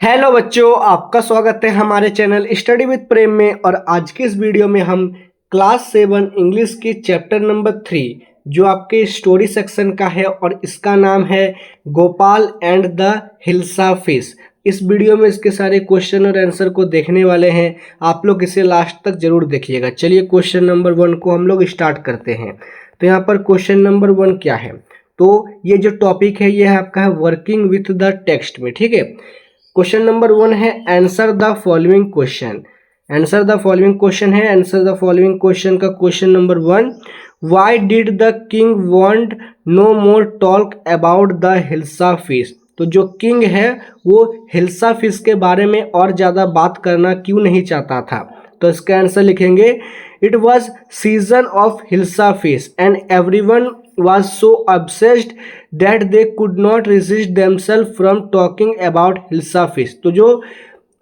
Hello बच्चों, आपका स्वागत है हमारे चैनल स्टडी विद प्रेम में। और आज की इस वीडियो में हम क्लास 7 इंग्लिश की चैप्टर नंबर 3 जो आपके स्टोरी सेक्शन का है और इसका नाम है Gopal and the hilsa fish. इस वीडियो में इसके सारे क्वेश्चन और आंसर को देखने वाले हैं। आप लोग इसे लास्ट तक जरूर देखिएगा। चलिए क्वेश्चन नंबर 1 को हम लोग स्टार्ट करते हैं। तो यहाँ पर क्वेश्चन नंबर 1 क्या है, तो ये जो टॉपिक है ये है आपका है वर्किंग विथ द टेक्स्ट में। ठीक है, क्वेश्चन नंबर 1 है answer the following question. Answer the following question है। आंसर द फॉलोइंग क्वेश्चन का question number 1, why did the king want no more talk about the hilsa fish. तो जो king है वो हिल्सा फिश के बारे में और ज़्यादा बात करना क्यों नहीं चाहता था। तो इसका आंसर लिखेंगे, it was season of hilsa fish and everyone was so obsessed that they could not resist themselves from talking about hilsa fish. तो जो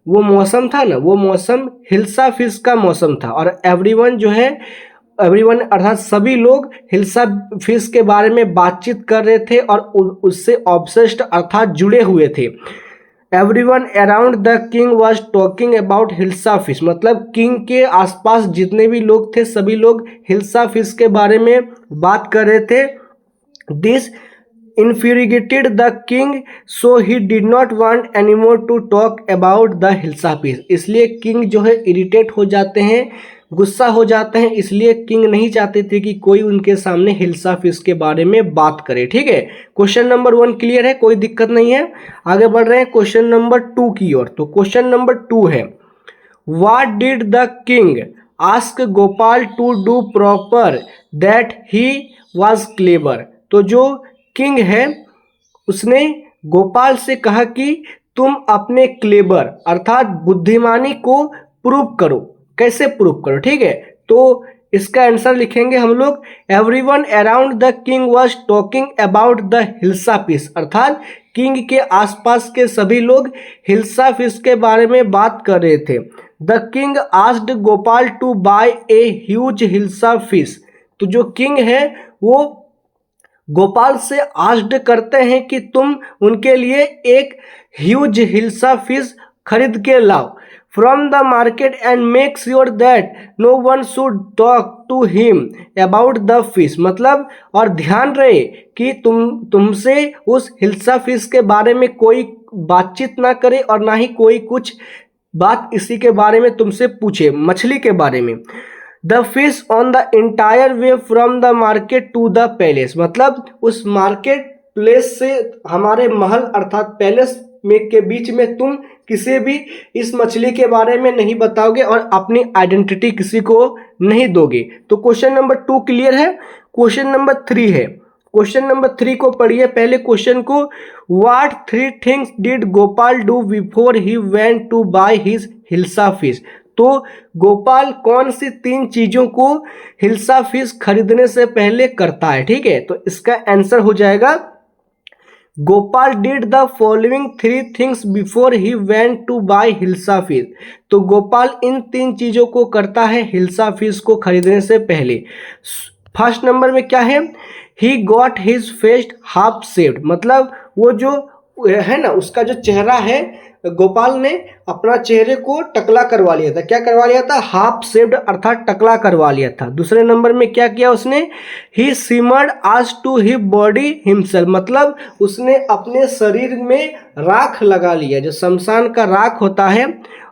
वो मौसम था ना, वो मौसम हिल्सा फिश का मौसम था और एवरीवन जो है, एवरीवन अर्थात सभी लोग हिल्सा फिश के बारे में बातचीत कर रहे थे और उससे ऑब्सेस्ड अर्थात जुड़े हुए थे। Everyone around the king was talking about hilsa fish, मतलब किंग के आसपास जितने भी लोग थे सभी लोग हिल्सा फिश के बारे में बात कर रहे थे। This infuriated the king so he did not want anymore to talk about the hilsa fish. इसलिए किंग जो है इरिटेट हो जाते हैं, गुस्सा हो जाते हैं, इसलिए किंग नहीं चाहते थे कि कोई उनके सामने हिल्सा फिश के बारे में बात करे। ठीक है, क्वेश्चन नंबर 1 क्लियर है, कोई दिक्कत नहीं है। आगे बढ़ रहे हैं क्वेश्चन नंबर 2 की ओर। तो क्वेश्चन नंबर 2 है, what did the king ask Gopal to do proper that he was clever. तो जो किंग है उसने गोपाल से कहा कि तुम अपने क्लेवर अर्थात बुद्धिमानी को प्रूव करो। कैसे प्रूव करो, ठीक है। तो इसका आंसर लिखेंगे हम लोग, everyone around the king was talking about the hilsa fish, अर्थात किंग के आसपास के सभी लोग हिल्सा फिश के बारे में बात कर रहे थे। The king asked Gopal to buy a huge hilsa fish. तो जो किंग है वो गोपाल से आस्क्ड करते हैं कि तुम उनके लिए एक ह्यूज हिल्सा फिश खरीद के लाओ from the market and make sure that no one should talk to him about the fish. मतलब और ध्यान रहे कि तुमसे उस हिल्सा फिश के बारे में कोई बातचीत ना करे और ना ही कोई कुछ बात इसी के बारे में तुमसे पूछे, मछली के बारे में। The fish on the entire way from the market to the palace, मतलब उस मार्केट प्लेस से हमारे महल अर्थात पैलेस में के बीच में तुम किसी भी इस मछली के बारे में नहीं बताओगे और अपनी आइडेंटिटी किसी को नहीं दोगे। तो क्वेश्चन नंबर 2 क्लियर है। क्वेश्चन नंबर 3 है। क्वेश्चन नंबर 3 को पढ़िए पहले क्वेश्चन को, what 3 things did Gopal do before he went to buy his hilsa fish. तो गोपाल कौन सी 3 चीजों को हिल्सा फिश खरीदने से पहले करता है। ठीक है, तो इसका आंसर हो जाएगा, Gopal did the following 3 things before he went to buy hilsa fish. तो गोपाल इन 3 चीजों को करता है हिल्सा फिश को खरीदने से पहले। फर्स्ट नंबर में क्या है, he got his face half shaved, मतलब वो जो है ना उसका जो चेहरा है, गोपाल ने अपना चेहरे को टकला करवा लिया था। क्या करवा लिया था, हाफ शेव्ड अर्थात टकला करवा लिया था। दूसरे नंबर में क्या किया उसने, ही सिमर्ड आज टू ही बॉडी हिमसेल्फ, मतलब उसने अपने शरीर में राख लगा लिया, जो शमशान का राख होता है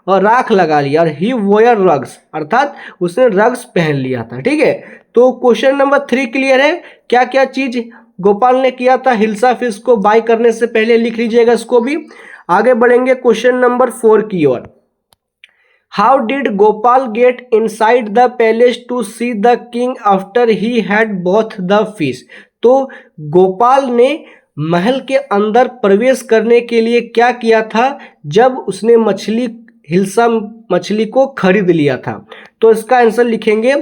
और राख लगा लिया। और ही वोयर रग्स अर्थात उसने रग्स पहन लिया था। ठीक है, तो क्वेश्चन नंबर 3 क्लियर है। क्या क्या चीज गोपाल ने किया था हिल्सा फिश को बाय करने से पहले, लिख लीजिएगा इसको भी। आगे बढ़ेंगे क्वेश्चन नंबर 4 की ओर। How did Gopal get inside the palace to see the king after he had both the fish. तो गोपाल ने महल के अंदर प्रवेश करने के लिए क्या किया था जब उसने हिल्सा मछली को खरीद लिया था। तो इसका आंसर लिखेंगे,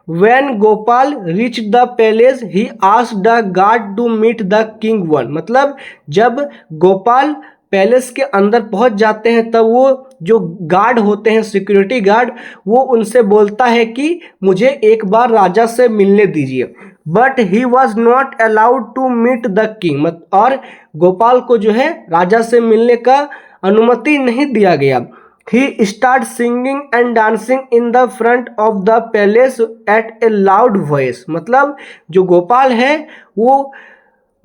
when Gopal reach the palace he asked the guard to meet the king one, मतलब जब गोपाल पैलेस के अंदर पहुंच जाते हैं तब वो जो गार्ड होते हैं, सिक्योरिटी गार्ड, वो उनसे बोलता है कि मुझे एक बार राजा से मिलने दीजिए। But he was not allowed to meet the king, और गोपाल को जो है राजा से मिलने का अनुमति नहीं दिया गया। He started singing and dancing in the front of the palace at a loud voice। मतलब जो गोपाल है वो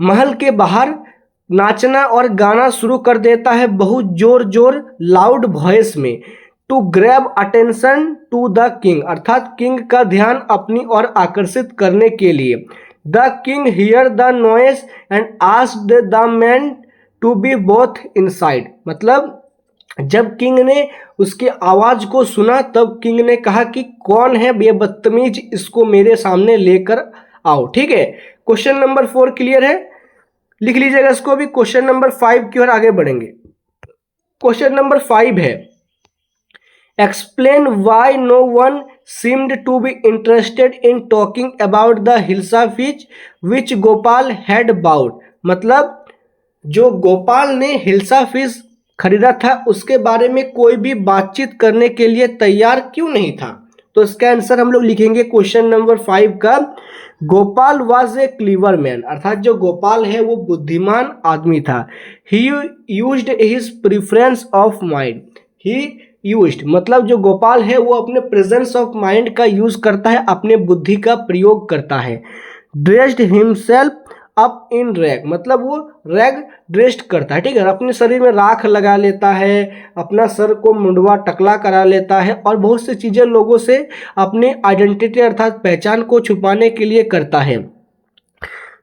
महल के बाहर नाचना और गाना शुरू कर देता है बहुत जोर जोर लाउड वॉइस में। To grab attention to the king, अर्थात किंग का ध्यान अपनी ओर आकर्षित करने के लिए। The king hear the noise and asked the man to be both inside. मतलब जब किंग ने उसकी आवाज को सुना तब किंग ने कहा कि कौन है ये बदतमीज, इसको मेरे सामने लेकर आओ। ठीक है, क्वेश्चन नंबर 4 क्लियर है, लिख लीजिएगा इसको भी। क्वेश्चन नंबर 5 की ओर आगे बढ़ेंगे। क्वेश्चन नंबर 5 है, explain why no one seemed to be interested in talking about the hilsa fish which Gopal had bought. मतलब जो गोपाल ने हिल्सा फिश खरीदा था उसके बारे में कोई भी बातचीत करने के लिए तैयार क्यों नहीं था। तो इसका आंसर हम लोग लिखेंगे क्वेश्चन नंबर 5 का, Gopal was a clever man, अर्थात जो गोपाल है वो बुद्धिमान आदमी था। He used his preference of mind, he used मतलब जो गोपाल है वो अपने प्रेजेंस ऑफ माइंड का यूज करता है, अपने बुद्धि का प्रयोग करता है। Dressed himself up in rag, मतलब वो रैग ड्रेस्ड करता है, ठीक है, अपने शरीर में राख लगा लेता है, अपना सर को मुंडवा टकला करा लेता है और बहुत सी चीज़ें लोगों से अपनी आइडेंटिटी अर्थात पहचान को छुपाने के लिए करता है।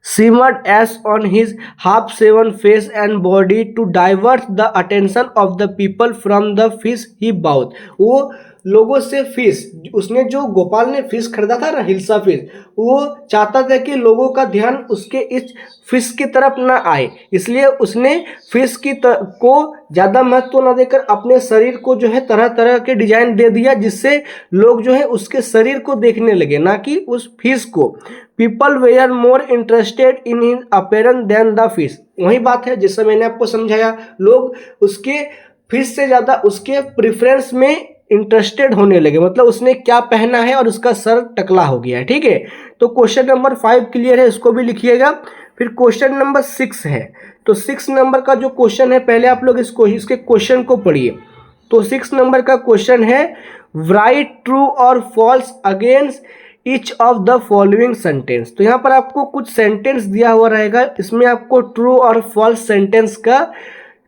simmered as on his half-shaven face and body to divert the attention of the people from the fish he bought। वो लोगों से फिश, उसने जो गोपाल ने फिश खरीदा था ना, हिल्सा फिश, वो चाहता था कि लोगों का ध्यान उसके इस फिश की तरफ ना आए, इसलिए उसने फिश को ज़्यादा महत्व न देकर अपने शरीर को जो है तरह तरह के डिजाइन दे दिया, जिससे लोग जो है उसके शरीर को देखने लगे, ना कि उस फिश को। People were more interested in his appearance than the fish. वही बात है जिससे मैंने आपको समझाया, लोग उसके फिश से ज़्यादा उसके प्रेफरेंस में इंटरेस्टेड होने लगे, मतलब उसने क्या पहना है और उसका सर टकला हो गया है। ठीक है, तो क्वेश्चन नंबर 5 क्लियर है, इसको भी लिखिएगा। फिर क्वेश्चन नंबर 6 है, तो 6 नंबर का जो क्वेश्चन है पहले आप लोग इसके क्वेश्चन को पढ़िए। तो 6 नंबर का क्वेश्चन है, राइट ट्रू और false against each of the following sentence. तो यहाँ पर आपको कुछ सेंटेंस दिया हुआ रहेगा, इसमें आपको ट्रू और फॉल्स सेंटेंस का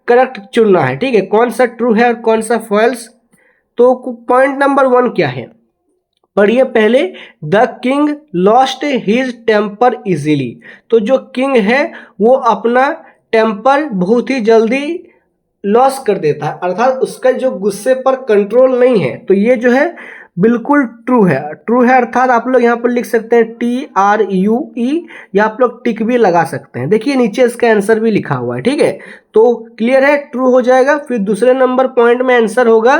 करेक्ट चुनना है। ठीक है, कौन सा ट्रू है और कौन सा फॉल्स। तो पॉइंट नंबर 1 क्या है, पढ़िए पहले। The king lost his temper easily. तो जो किंग है वो अपना टेम्पर बहुत ही जल्दी लॉस कर देता है, अर्थात उसका जो गुस्से पर कंट्रोल नहीं है। तो ये जो है बिल्कुल ट्रू है। ट्रू है अर्थात आप लोग यहाँ पर लिख सकते हैं TRUE, या आप लोग टिक भी लगा सकते हैं। देखिए नीचे इसका आंसर भी लिखा हुआ है। ठीक है, तो क्लियर है, ट्रू हो जाएगा। फिर दूसरे नंबर पॉइंट में आंसर होगा,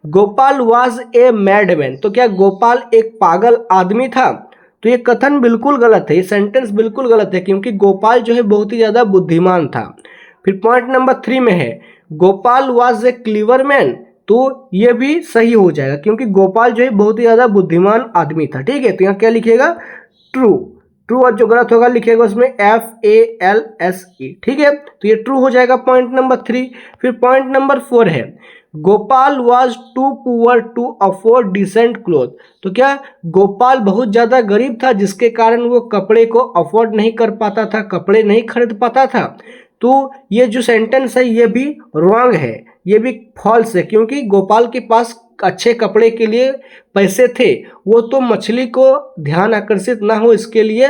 गोपाल वाज ए मैडमैन। तो क्या गोपाल एक पागल आदमी था। तो ये कथन बिल्कुल गलत है, ये सेंटेंस बिल्कुल गलत है, क्योंकि गोपाल जो है बहुत ही ज़्यादा बुद्धिमान था। फिर पॉइंट नंबर 3 में है, Gopal was a clever man. तो ये भी सही हो जाएगा, क्योंकि गोपाल जो है बहुत ही ज़्यादा बुद्धिमान आदमी था। ठीक है, तो यहाँ क्या लिखिएगा, ट्रू। ट्रू और जो गलत होगा लिखिएगा उसमें FALSE। ठीक है, तो ये ट्रू हो जाएगा पॉइंट नंबर 3। फिर पॉइंट नंबर 4 है, Gopal was too poor to afford decent cloth. तो क्या गोपाल बहुत ज़्यादा गरीब था जिसके कारण वो कपड़े को अफोर्ड नहीं कर पाता था, कपड़े नहीं खरीद पाता था। तो ये जो सेंटेंस है ये भी रॉन्ग है, ये भी फॉल्स है, क्योंकि गोपाल के पास अच्छे कपड़े के लिए पैसे थे, वो तो मछली को ध्यान आकर्षित ना हो इसके लिए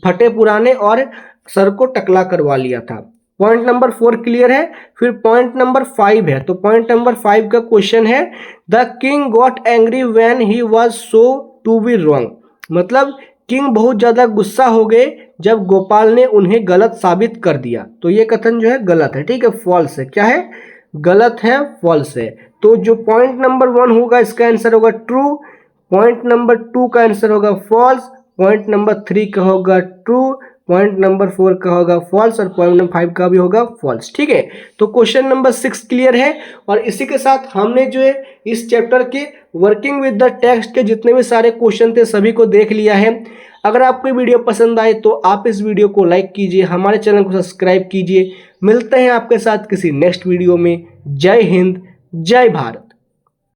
फटे पुराने और सर को टकला करवा लिया था। पॉइंट नंबर 4 क्लियर है। फिर पॉइंट नंबर 5 है, तो पॉइंट नंबर 5 का क्वेश्चन है, the king got angry when he was so to be wrong. मतलब किंग बहुत ज़्यादा गुस्सा हो गए जब गोपाल ने उन्हें गलत साबित कर दिया। तो ये कथन जो है गलत है। ठीक है, फॉल्स है। क्या है, गलत है, फॉल्स है। तो जो पॉइंट नंबर 1 होगा इसका आंसर होगा ट्रू, पॉइंट नंबर 2 का आंसर होगा फॉल्स, पॉइंट नंबर 3 का होगा ट्रू, पॉइंट नंबर 4 का होगा फॉल्स और पॉइंट नंबर 5 का भी होगा फॉल्स। ठीक है, तो क्वेश्चन नंबर 6 क्लियर है। और इसी के साथ हमने जो है इस चैप्टर के वर्किंग विद द टेक्स्ट के जितने भी सारे क्वेश्चन थे सभी को देख लिया है। अगर आपको वीडियो पसंद आए तो आप इस वीडियो को लाइक कीजिए, हमारे चैनल को सब्सक्राइब कीजिए। मिलते हैं आपके साथ किसी नेक्स्ट वीडियो में। जय हिंद, जय भारत।